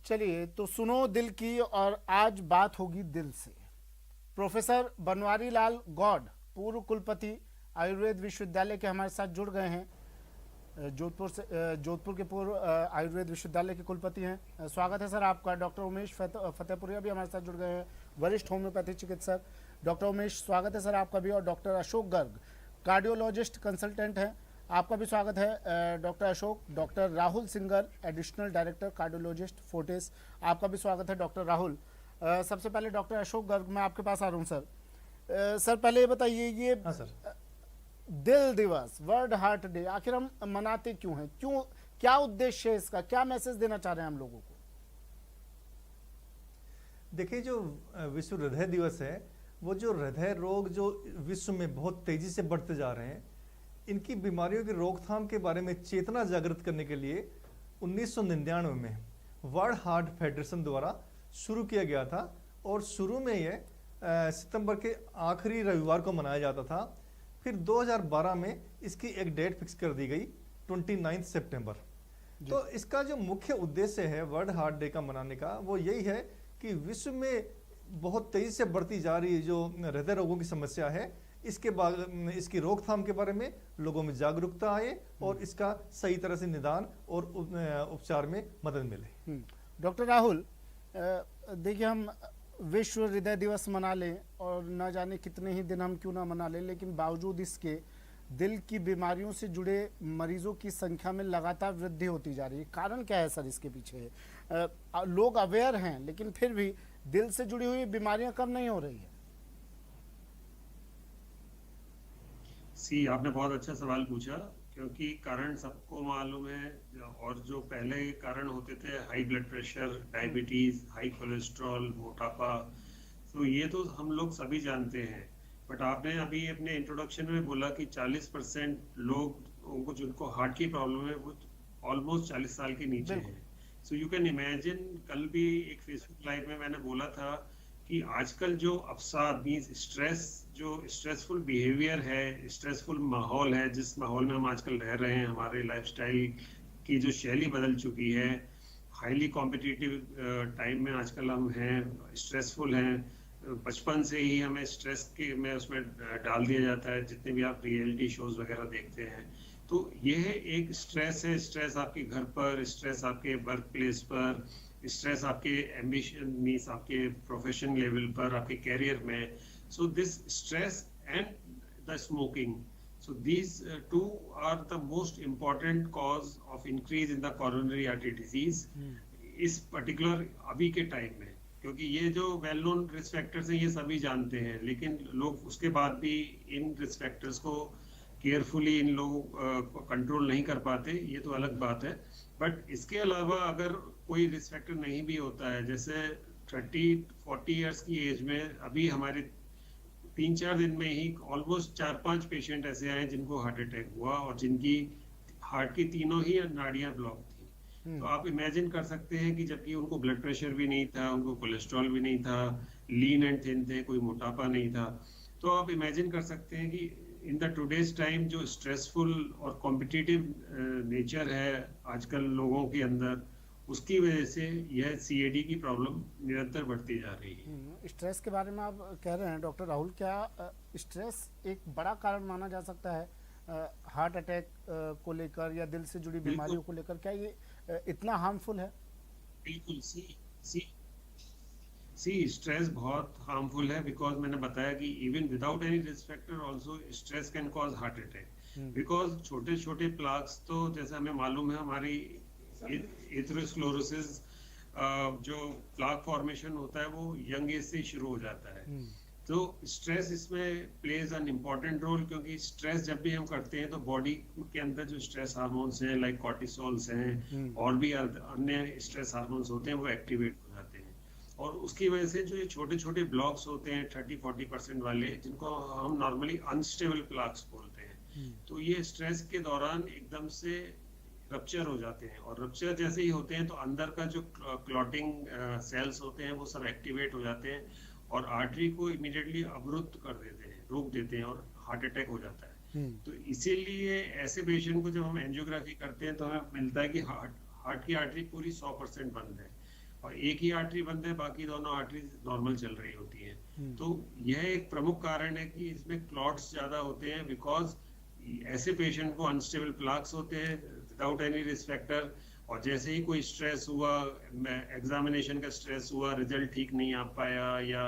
चलिए तो सुनो दिल की, और आज बात होगी दिल से। प्रोफेसर बनवारी लाल गौड, पूर्व कुलपति आयुर्वेद विश्वविद्यालय के, हमारे साथ जुड़ गए हैं। जोधपुर के पूर्व आयुर्वेद विश्वविद्यालय के कुलपति हैं। स्वागत है सर आपका। डॉक्टर उमेश फतेहपुरिया भी हमारे साथ जुड़ गए हैं, वरिष्ठ होम्योपैथी चिकित्सक। डॉक्टर उमेश, स्वागत है सर आपका भी। और doctor Ashok Garg, cardiologist consultant हैं, आपका भी स्वागत है doctor Ashok. Doctor Rahul singer, additional director cardiologist Fortis, आपका भी स्वागत है डॉक्टर राहुल। सबसे पहले डॉक्टर अशोक गर्ग, मैं आपके पास आ रहा हूँ सर। सर पहले ये बताइए, ये हाँ सर। दिल दिवस, वर्ल्ड हार्ट डे, आखिर हम मनाते क्यों हैं? क्यों, क्या उद्देश्य है इसका? क्या मैसेज देना चाह रहे हैं हम लोगों को? देखिए, जो विश्व हृदय दिवस है, वो जो हृदय रोग जो विश्व में बहुत तेजी से बढ़ते जा रहे हैं, इनकी बीमारियों की रोकथाम के बारे में चेतना जागृत करने के लिए 1999 में वर्ल्ड हार्ट फेडरेशन द्वारा शुरू किया गया था। और शुरू में ये सितंबर के आखिरी रविवार को मनाया जाता था। फिर 2012 में इसकी एक डेट फिक्स कर दी गई, 29 सितंबर। तो इसका जो मुख्य उद्देश्य है वर्ल्ड हार्ट डे का मनाने का, वो यही है कि विश्व में बहुत तेजी से बढ़ती जा रही जो हृदय रोगों की समस्या है, इसकी रोकथाम के बारे में लोगों में जागरूकता आए और इसका सही तरह से निदान और उपचार में मदद मिले। डॉक्टर राहुल, देखिए, हम विश्व हृदय दिवस मना लें और न जाने कितने ही दिन हम क्यों ना मना लें, लेकिन बावजूद इसके दिल की बीमारियों से जुड़े मरीजों की संख्या में लगातार वृद्धि होती जा रही है। कारण क्या है सर इसके पीछे? लोग अवेयर हैं, लेकिन फिर भी दिल से जुड़ी हुई बीमारियां कम नहीं हो रही है। आपने बहुत अच्छा सवाल पूछा, क्योंकि कारण सबको मालूम है। और जो पहले कारण होते थे, high blood pressure, diabetes, high cholesterol, मोटापा, तो ये तो हम लोग सभी जानते हैं। बट आपने अभी अपने इंट्रोडक्शन में बोला कि 40% लोग जिनको हार्ट की प्रॉब्लम है वो ऑलमोस्ट 40 साल के नीचे हैं। सो यू कैन इमेजिन, कल भी एक फेसबुक लाइव में मैंने बोला था कि आजकल जो अवसाद मीन्स स्ट्रेस, जो स्ट्रेसफुल बिहेवियर है, स्ट्रेसफुल माहौल है, जिस माहौल में हम आजकल रह रहे हैं, हमारे लाइफस्टाइल की जो शैली बदल चुकी है, हाईली कॉम्पिटिटिव टाइम में आजकल हम हैं, स्ट्रेसफुल हैं। बचपन से ही हमें स्ट्रेस के में उसमें डाल दिया जाता है, जितने भी आप रियलिटी शोज वगैरह देखते हैं। तो यह एक स्ट्रेस है। स्ट्रेस आपके घर पर, स्ट्रेस आपके वर्क प्लेस पर, स्ट्रेस आपके एम्बिशन मीन्स आपके प्रोफेशन लेवल पर, आपके कैरियर में। So this stress and the smoking, so these two are the most important cause of increase in the coronary artery disease इस पर्टिकुलर अभी के टाइम में। क्योंकि ये जो वेल नोन रिस्क फैक्टर्स हैं ये सभी जानते हैं, लेकिन लोग उसके बाद भी इन रिस्क फैक्टर्स को केयरफुली इन लोगों को कंट्रोल नहीं कर पाते, ये तो अलग बात है। बट इसके अलावा अगर कोई रिस्क फैक्टर नहीं भी होता है, जैसे 30-40 इयर्स की एज में अभी हमारे 3-4 दिन में ही ऑलमोस्ट 4-5 पेशेंट ऐसे आए जिनको हार्ट अटैक हुआ और जिनकी हार्ट की तीनों ही नाड़ियां ब्लॉक थी। तो आप इमेजिन कर सकते हैं कि जबकि उनको ब्लड प्रेशर भी नहीं था, उनको कोलेस्ट्रॉल भी नहीं था, लीन एंड थिन थे, कोई मोटापा नहीं था। तो आप इमेजिन कर सकते हैं कि इन द टुडेज टाइम जो स्ट्रेसफुल और कॉम्पिटिटिव नेचर है आजकल लोगों के अंदर, उसकी वजह से यह सीएडी की प्रॉब्लम निरंतर बढ़ती जा रही है। स्ट्रेस के बारे में आप कह रहे हैं डॉक्टर राहुल, क्या स्ट्रेस एक बड़ा कारण माना जा सकता है हार्ट अटैक को लेकर या दिल से जुड़ी बीमारियों को लेकर? क्या ये इतना हार्मफुल है? बिल्कुल। सी स्ट्रेस बहुत हार्मफुल है, बिकॉज मैंने बताया कि even without any risk factor also stress can cause heart attack. Because छोटे छोटे प्लाक्स, तो जैसे हमें मालूम है हमारी एथेरोस्क्लेरोसिस जो प्लाक फॉर्मेशन होता है वो यंग एज से शुरू हो जाता है। तो स्ट्रेस इसमें प्लेज एन इम्पॉर्टेंट रोल, क्योंकि स्ट्रेस जब भी हम करते हैं तो बॉडी के अंदर जो स्ट्रेस हार्मोन्स हैं लाइक कॉर्टिसोल्स हैं और भी अन्य स्ट्रेस हार्मोन्स होते हैं वो एक्टिवेट हो जाते हैं। और उसकी वजह से जो ये छोटे छोटे ब्लॉक्स होते हैं 30-40% वाले, जिनको हम नॉर्मली अनस्टेबल प्लाक्स बोलते हैं, तो ये स्ट्रेस के दौरान एकदम से रप्चर हो जाते हैं। और रप्चर जैसे ही होते हैं तो अंदर का जो क्लॉटिंग सेल्स होते हैं वो सब एक्टिवेट हो जाते हैं और आर्टरी को इमीडिएटली अवरुद्ध कर देते हैं, रोक देते हैं और हार्ट अटैक हो जाता है। तो इसीलिए ऐसे पेशेंट को जब हम एंजियोग्राफी करते हैं तो हमें मिलता है कि हार्ट की आर्टरी पूरी 100% बंद है। और एक ही आर्टरी बंद है, बाकी दोनों आर्टरी नॉर्मल चल रही होती हैं। तो यह एक प्रमुख कारण है कि इसमें क्लॉट्स ज्यादा होते हैं, बिकॉज ऐसे पेशेंट को अनस्टेबल प्लाक्स होते हैं विदाउट एनी रिस्क फैक्टर, और जैसे ही कोई स्ट्रेस हुआ, एग्जामिनेशन का स्ट्रेस हुआ, रिजल्ट ठीक नहीं आ पाया, या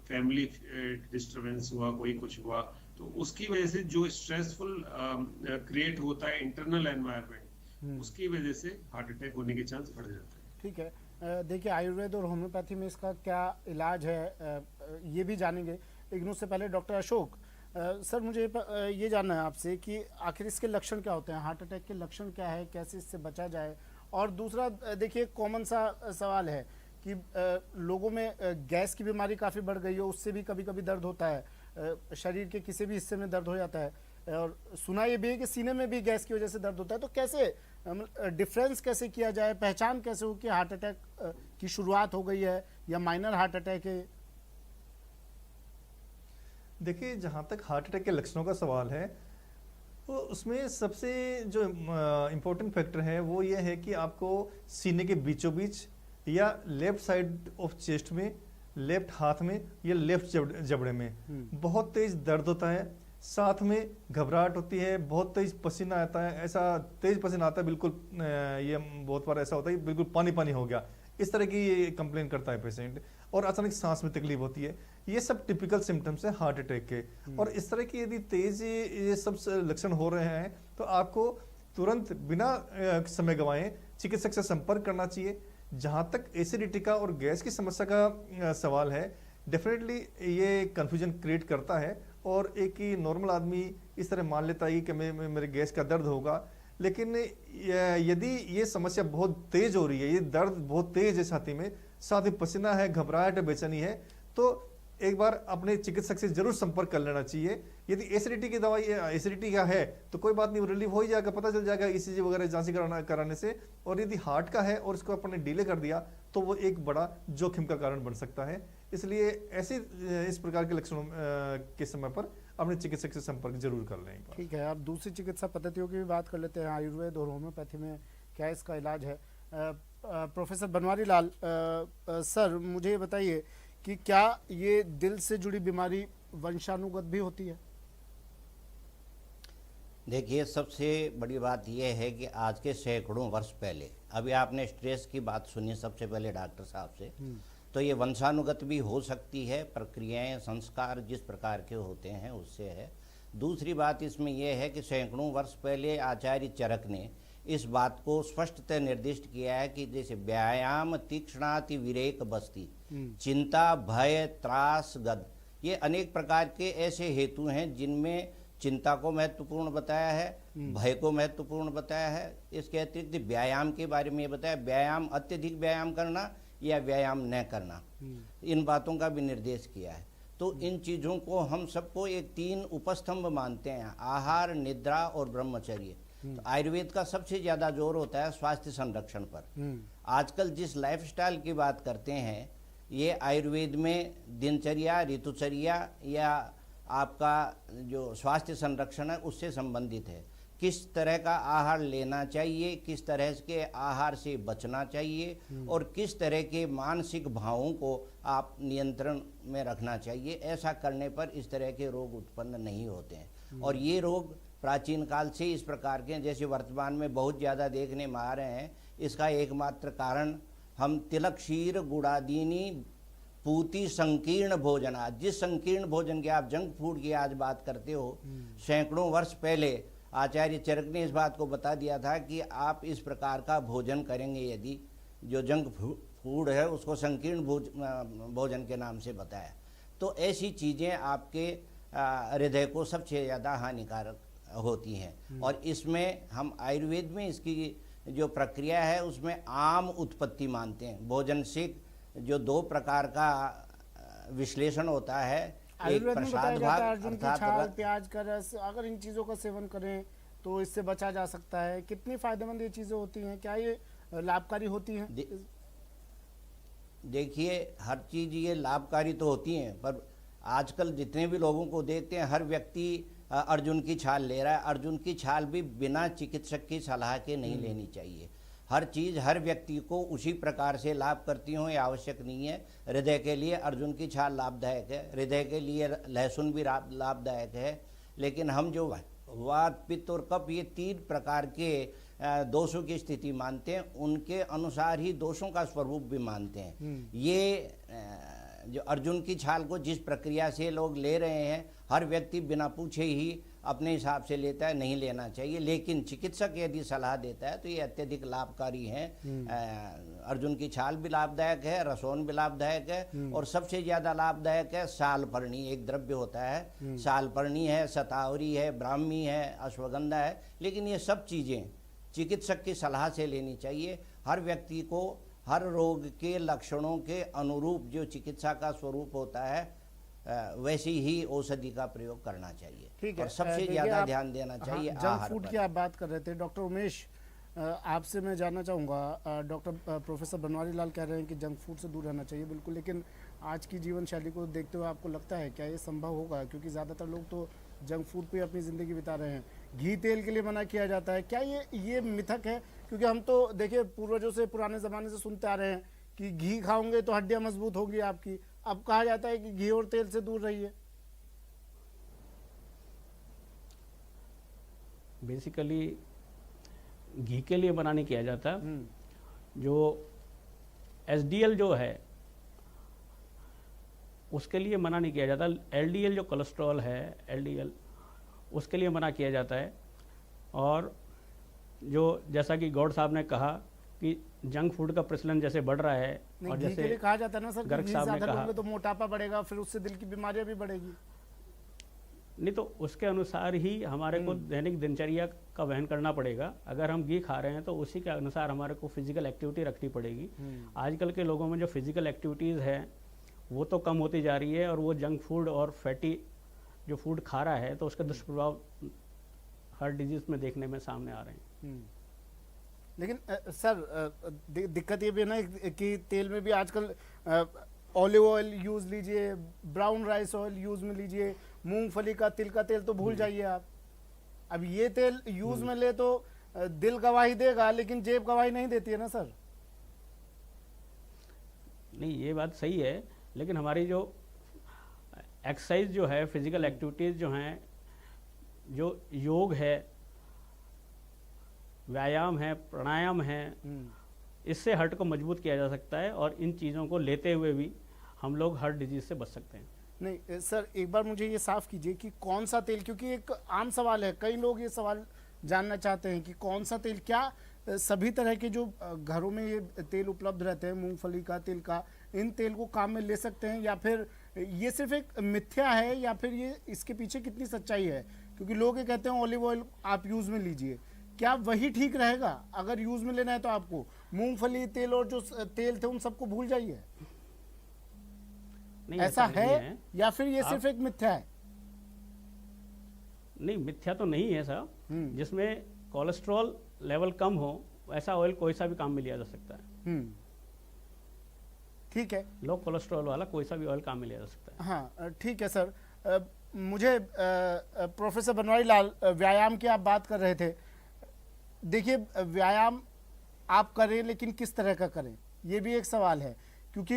फैमिली डिस्टरबेंस हुआ, कोई कुछ हुआ, तो उसकी वजह से जो स्ट्रेसफुल क्रिएट होता है इंटरनल एनवायरनमेंट, उसकी वजह से हार्ट अटैक होने के चांस बढ़ जाते हैं। ठीक है, देखिए आयुर्वेद और होम्योपैथी में इसका क्या इलाज है, ये भी जानेंगे। इग्नू से पहले डॉक्टर अशोक, सर मुझे ये जानना है आपसे कि आखिर इसके लक्षण क्या होते हैं, हार्ट अटैक के लक्षण क्या है, कैसे इससे बचा जाए। और दूसरा देखिए कॉमन सा सवाल है कि लोगों में गैस की बीमारी काफ़ी बढ़ गई है, उससे भी कभी कभी दर्द होता है, शरीर के किसी भी हिस्से में दर्द हो जाता है, और सुना ये भी है कि सीने में भी गैस की वजह से दर्द होता है। तो कैसे डिफरेंस कैसे किया जाए, पहचान कैसे हो कि हार्ट अटैक की शुरुआत हो गई है या माइनर हार्ट अटैक है। देखिए, जहाँ तक हार्ट अटैक के लक्षणों का सवाल है, तो उसमें सबसे जो इम्पोर्टेंट फैक्टर है वो ये है कि आपको सीने के बीचों बीच या लेफ्ट साइड ऑफ चेस्ट में, लेफ्ट हाथ में या लेफ्ट जबड़े में बहुत तेज दर्द होता है, साथ में घबराहट होती है, बहुत तेज पसीना आता है, ऐसा तेज पसीना आता है बिल्कुल, ये बहुत बार ऐसा होता है बिल्कुल पानी पानी हो गया, इस तरह की ये कंप्लेन करता है पेशेंट, और अचानक सांस में तकलीफ होती है। ये सब टिपिकल सिम्टम्स है हार्ट अटैक के। और इस तरह की यदि तेज ये सब लक्षण हो रहे हैं तो आपको तुरंत बिना समय गंवाए चिकित्सक से संपर्क करना चाहिए। जहाँ तक एसिडिटी का और गैस की समस्या का सवाल है, डेफिनेटली ये कंफ्यूजन क्रिएट करता है, और एक ही नॉर्मल आदमी इस तरह मान लेता है कि मेरे गैस का दर्द होगा, लेकिन यदि ये समस्या बहुत तेज हो रही है, ये दर्द बहुत तेज है छाती में, साथ ही पसीना है, घबराहट है, बेचैनी है, तो एक बार अपने चिकित्सक से जरूर संपर्क कर लेना चाहिए। यदि एसिडिटी की दवाई, एसिडिटी का है तो कोई बात नहीं, रिलीफ हो ही जाएगा, पता चल जाएगा ईसीजी वगैरह जांच कराने से। और यदि हार्ट का है और इसको अपने डिले कर दिया तो वो एक बड़ा जोखिम का कारण बन सकता है। इसलिए ऐसे इस प्रकार के लक्षणों के समय पर अपने चिकित्सक से संपर्क जरूर कर लें। ठीक है, अब दूसरी चिकित्सा पद्धतियों की भी बात कर लेते हैं। आयुर्वेद और होम्योपैथी में क्या इसका इलाज है। प्रोफेसर बनवारी लाल, सर मुझे ये बताइए कि क्या ये दिल से जुड़ी बीमारी वंशानुगत भी होती है। देखिए, सबसे बड़ी बात यह है कि आज के सैकड़ों वर्ष पहले, अभी आपने स्ट्रेस की बात सुनी सबसे पहले डॉक्टर साहब से, तो ये वंशानुगत भी हो सकती है, प्रक्रियाएं, संस्कार जिस प्रकार के होते हैं उससे है। दूसरी बात इसमें यह है कि सैकड़ों वर्ष पहले आचार्य चरक ने इस बात को स्पष्टतः निर्दिष्ट किया है कि जैसे व्यायाम तीक्ष्णाति विरेक बस्ती, चिंता, भय, त्रास, गद, ये अनेक प्रकार के ऐसे हेतु हैं जिनमें चिंता को महत्वपूर्ण बताया है, भय को महत्वपूर्ण बताया है। इसके अतिरिक्त व्यायाम के बारे में बताया, व्यायाम, अत्यधिक व्यायाम करना या व्यायाम न करना, इन बातों का भी निर्देश किया है। तो इन चीज़ों को हम सबको एक 3 उपस्तंभ मानते हैं, आहार, निद्रा और ब्रह्मचर्य। तो आयुर्वेद का सबसे ज़्यादा जोर होता है स्वास्थ्य संरक्षण पर। आजकल जिस लाइफस्टाइल की बात करते हैं, ये आयुर्वेद में दिनचर्या, ऋतुचर्या या आपका जो स्वास्थ्य संरक्षण है उससे संबंधित है। किस तरह का आहार लेना चाहिए, किस तरह के आहार से बचना चाहिए, और किस तरह के मानसिक भावों को आप नियंत्रण में रखना चाहिए। ऐसा करने पर इस तरह के रोग उत्पन्न नहीं होते हैं। और ये रोग प्राचीन काल से इस प्रकार के, जैसे वर्तमान में बहुत ज़्यादा देखने में आ रहे हैं, इसका एकमात्र कारण हम तिलक, क्षीर, गुड़ादीनी, पूती, संकीर्ण भोजन, आज जिस संकीर्ण भोजन के आप जंक फूड की आज बात करते हो, सैकड़ों वर्ष पहले आचार्य चरक ने इस बात को बता दिया था कि आप इस प्रकार का भोजन करेंगे, यदि जो जंक फूड है उसको संकीर्ण भोजन के नाम से बताया, तो ऐसी चीज़ें आपके हृदय को सबसे ज़्यादा हानिकारक होती हैं। और इसमें हम आयुर्वेद में इसकी जो प्रक्रिया है उसमें आम उत्पत्ति मानते हैं। भोजन से जो 2 प्रकार का विश्लेषण होता है, आयुर्वेद में बताया जाता है अर्जुन की छाल, प्याज का रस, अगर इन चीज़ों का सेवन करें तो इससे बचा जा सकता है। कितनी फायदेमंद ये चीज़ें होती हैं, क्या ये लाभकारी होती हैं? देखिए, हर चीज़ ये लाभकारी तो होती हैं, पर आजकल जितने भी लोगों को देखते हैं, हर व्यक्ति अर्जुन की छाल ले रहा है। अर्जुन की छाल भी बिना चिकित्सक की सलाह के नहीं लेनी चाहिए। हर चीज़ हर व्यक्ति को उसी प्रकार से लाभ करती हो ये आवश्यक नहीं है। हृदय के लिए अर्जुन की छाल लाभदायक है, हृदय के लिए लहसुन भी लाभदायक है, लेकिन हम जो वात पित्त और कफ ये 3 प्रकार के दोषों की स्थिति मानते हैं, उनके अनुसार ही दोषों का स्वरूप भी मानते हैं। ये जो अर्जुन की छाल को जिस प्रक्रिया से लोग ले रहे हैं, हर व्यक्ति बिना पूछे ही अपने हिसाब से लेता है, नहीं लेना चाहिए। लेकिन चिकित्सक यदि सलाह देता है तो ये अत्यधिक लाभकारी है। अर्जुन की छाल भी लाभदायक है, रसोन भी लाभदायक है, और सबसे ज़्यादा लाभदायक है सालपर्णी, एक द्रव्य होता है, सालपर्णी है, शतावरी है, ब्राह्मी है, अश्वगंधा है। लेकिन ये सब चीज़ें चिकित्सक की सलाह से लेनी चाहिए। हर व्यक्ति को हर रोग के लक्षणों के अनुरूप जो चिकित्सा का स्वरूप होता है वैसी ही औषधि का प्रयोग करना चाहिए। ठीक है, और सबसे ज्यादा ध्यान देना चाहिए जंक आहार फूड पर। की आप बात कर रहे थे डॉक्टर उमेश, आपसे मैं जानना चाहूँगा, डॉक्टर प्रोफेसर बनवारी लाल कह रहे हैं कि जंक फूड से दूर रहना चाहिए, बिल्कुल, लेकिन आज की जीवन शैली को देखते हुए आपको लगता है क्या ये संभव होगा? क्योंकि ज़्यादातर लोग तो जंक फूड पे अपनी ज़िंदगी बिता रहे हैं। घी तेल के लिए मना किया जाता है, क्या ये मिथक है? क्योंकि हम तो देखिए पूर्वजों से, पुराने ज़माने से सुनते आ रहे हैं कि घी खाओगे तो हड्डियाँ मजबूत होगी आपकी। अब कहा जाता है कि घी और तेल से दूर रहिए। बेसिकली घी के लिए मना नहीं किया जाता। जो एसडीएल जो है उसके लिए मना नहीं किया जाता। एलडीएल जो कोलेस्ट्रॉल है, एलडीएल, उसके लिए मना किया जाता है। और जो जैसा कि गौड़ साहब ने कहा कि जंक फूड का प्रचलन जैसे बढ़ रहा है, और घी के जैसे लिए कहा जाता है ना सर कि गर्ग घी साहब ने ज्यादा कहा, लोगे तो मोटापा बढ़ेगा, फिर उससे दिल की बीमारियां भी बढ़ेगी। नहीं तो उसके अनुसार ही हमारे को दैनिक दिनचर्या का वहन करना पड़ेगा। अगर हम घी खा रहे हैं तो उसी के अनुसार हमारे को फिजिकल एक्टिविटी रखनी पड़ेगी। आजकल के लोगों में जो फिजिकल एक्टिविटीज़ है वो तो कम होती जा रही है, और वो जंक फूड और फैटी जो फूड खा रहा है तो उसके दुष्प्रभाव हार्ट डिजीज में देखने में सामने आ रहे हैं। लेकिन सर दिक्कत ये भी है ना कि तेल में भी आजकल ऑलिव ऑयल यूज लीजिए, ब्राउन राइस ऑयल यूज में लीजिए, मूंगफली का, तिल का तेल तो भूल जाइए आप। अब ये तेल यूज में ले तो दिल गवाही देगा, लेकिन जेब गवाही नहीं देती है ना सर। नहीं, ये बात सही है, लेकिन हमारी जो एक्सरसाइज जो है, फिजिकल एक्टिविटीज़ जो हैं, जो योग है, व्यायाम है, प्राणायाम है, इससे हार्ट को मजबूत किया जा सकता है, और इन चीज़ों को लेते हुए भी हम लोग हार्ट डिजीज से बच सकते हैं। नहीं सर, एक बार मुझे ये साफ कीजिए कि कौन सा तेल, क्योंकि एक आम सवाल है, कई लोग ये सवाल जानना चाहते हैं कि कौन सा तेल, क्या सभी तरह के जो घरों में ये तेल उपलब्ध रहते हैं, मूंगफली का, तिल का, इन तेल को काम में ले सकते हैं, या फिर ये सिर्फ एक मिथ्या है, या फिर ये इसके पीछे कितनी सच्चाई है? क्योंकि लोग ये कहते हैं ऑलिव ऑयल आप यूज़ में लीजिए, क्या वही ठीक रहेगा? अगर यूज़ में लेना है तो आपको मूंगफली तेल और जो तेल थे उन सबको भूल जाइए, नहीं, ऐसा नहीं है या फिर ये सिर्फ एक मिथ्या है? नहीं, मिथ्या तो नहीं है साहब। जिसमें कोलेस्ट्रॉल लेवल कम हो ऐसा ऑयल कोई सा भी काम में लिया जा सकता है। ठीक है, लो कोलेस्ट्रॉल वाला कोई सा भी ऑयल काम में लिया जा सकता है। हाँ ठीक है सर। मुझे प्रोफेसर बनवारी लाल, व्यायाम की आप बात कर रहे थे। देखिए, व्यायाम आप करें, लेकिन किस तरह का करें, ये भी एक सवाल है। क्योंकि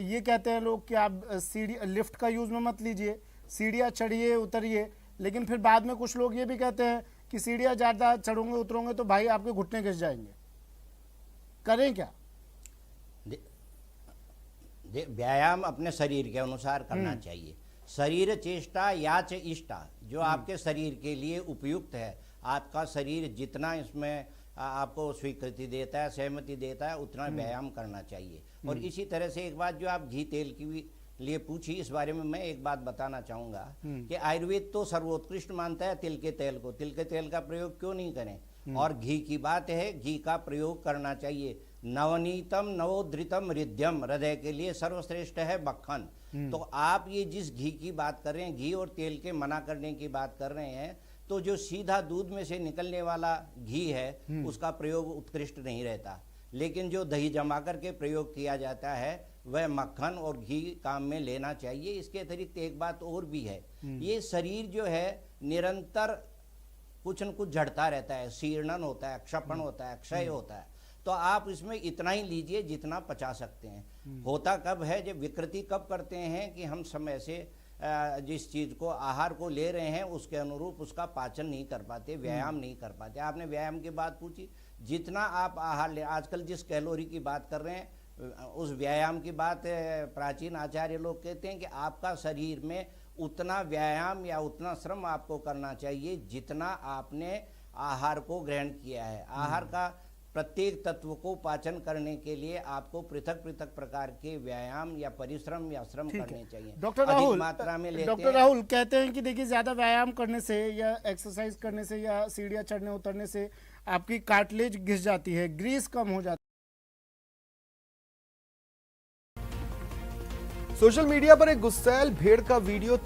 ये कहते हैं लोग कि आप सीढ़ी लिफ्ट का यूज़ में मत लीजिए, सीढ़ियाँ चढ़िए उतरिए, लेकिन फिर बाद में कुछ लोग ये भी कहते हैं कि सीढ़ियाँ ज़्यादा चढ़ोगे उतरोगे तो भाई आपके घुटने घिस जाएंगे। करें क्या? व्यायाम अपने शरीर के अनुसार करना चाहिए। शरीर चेष्टा याच इष्टा, जो आपके शरीर के लिए उपयुक्त है, आपका शरीर जितना इसमें आपको स्वीकृति देता है, सहमति देता है, उतना व्यायाम करना चाहिए। और इसी तरह से एक बात जो आप घी तेल की भी लिए पूछी, इस बारे में मैं एक बात बताना चाहूँगा कि आयुर्वेद तो सर्वोत्कृष्ट मानता है तिल के तेल को। तिल के तेल का प्रयोग क्यों नहीं करें? और घी की बात है, घी का प्रयोग करना चाहिए। नवनीतम नवोद्धृतम हृदयम, हृदय के लिए सर्वश्रेष्ठ है मक्खन। तो आप ये जिस घी की बात कर रहे हैं, घी और तेल के मना करने की बात कर रहे हैं, तो जो सीधा दूध में से निकलने वाला घी है उसका प्रयोग उत्कृष्ट नहीं रहता। लेकिन जो दही जमा करके प्रयोग किया जाता है वह मक्खन और घी काम में लेना चाहिए। इसके अतिरिक्त एक बात और भी है, ये शरीर जो है निरंतर कुछ न कुछ झड़ता रहता है, शीर्णन होता है, क्षपण होता है, क्षय होता है। तो आप इसमें इतना ही लीजिए जितना पचा सकते हैं। होता कब है, जब विकृति कब करते हैं कि हम समय से जिस चीज को आहार को ले रहे हैं उसके अनुरूप उसका पाचन नहीं कर पाते, व्यायाम नहीं कर पाते। आपने व्यायाम की बात पूछी, जितना आप आहार ले, आजकल जिस कैलोरी की बात कर रहे हैं उस व्यायाम की बात प्राचीन आचार्य लोग कहते हैं कि आपका शरीर में उतना व्यायाम या उतना श्रम आपको करना चाहिए जितना आपने आहार को ग्रहण किया है। आहार का प्रत्येक तत्व को पाचन करने के लिए आपको पृथक पृथक प्रकार के व्यायाम या परिश्रम या श्रम करने चाहिए। डॉक्टर अधिक राहुल, मात्रा में लेते डॉक्टर हैं। राहुल कहते हैं कि देखिए ज्यादा व्यायाम करने से या एक्सरसाइज करने से या सीढ़ियाँ चढ़ने उतरने से आपकी कार्टिलेज घिस जाती है, ग्रीस कम हो जाती है। सोशल मीडिया पर एक गुस्सैल भेड़ का वीडियो